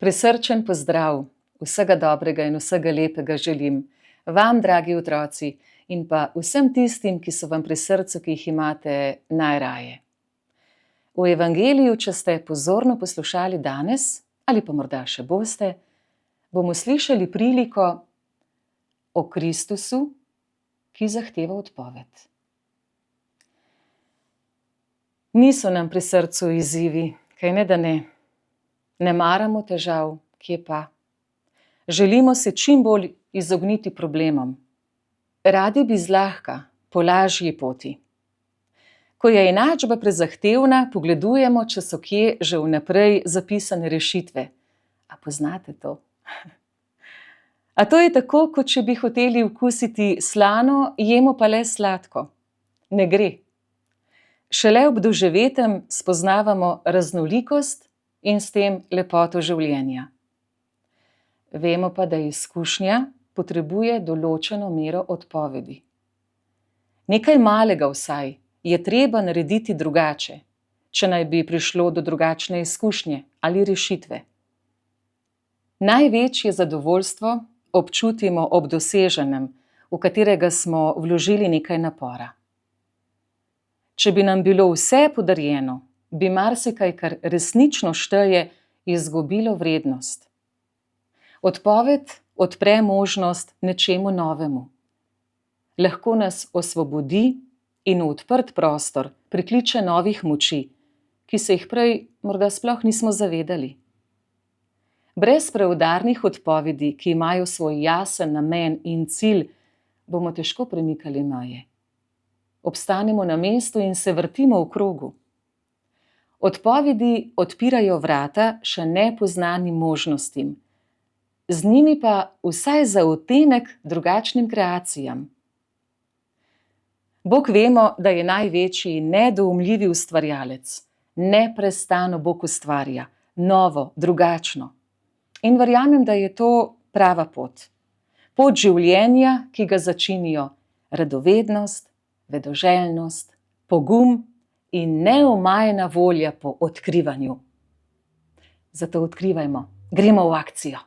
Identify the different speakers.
Speaker 1: Prisrčen pozdrav, vsega dobrega in vsega lepega želim vam, dragi otroci, in pa vsem tistim, ki so vam pri srcu, ki jih imate najraje. V Evangeliju, če ste pozorno poslušali danes, ali pa morda še boste, bomo slišali priliko o Kristusu, ki zahteva odpoved. Niso nam pri srcu izzivi, kaj ne da ne. Ne maramo težav, kje pa. Želimo se čim bolj izogniti problemom. Radi bi zlahka, po lažji poti. Ko je enačba prezahtevna, pogledujemo, če so kje že vnaprej zapisane rešitve. A poznate to? A to je tako, kot če bi hoteli okusiti slano, jemo pa le sladko. Ne gre. Šele ob doživetem spoznavamo raznolikost in s tem lepoto življenja. Vemo pa, da izkušnja potrebuje določeno mero odpovedi. Nekaj malega vsaj je treba narediti drugače, če naj bi prišlo do drugačne izkušnje ali rešitve. Največje zadovoljstvo občutimo ob doseženem, v katerega smo vložili nekaj napora. Če bi nam bilo vse podarjeno, bi marsikaj, kar resnično šteje, izgubilo vrednost. Odpoved odpre možnost nečemu novemu. Lahko nas osvobodi in v odprt prostor prikliče novih moči, ki se jih prej morda sploh nismo zavedali. Brez preudarnih odpovedi, ki imajo svoj jasen namen in cilj, bomo težko premikali meje. Obstanemo na mestu in se vrtimo v krogu. Odpovedi odpirajo vrata še nepoznanim možnostim, z njimi pa vsaj za odtenek drugačnim kreacijam. Bog vemo, da je največji in nedoumljivi ustvarjalec. Neprestano Bog ustvarja, novo, drugačno. In verjamem, da je to prava pot. Pot življenja, ki ga začinijo radovednost, vedoželjnost, pogum in neomajna volja po odkrivanju. Zato odkrivajmo, gremo v akcijo.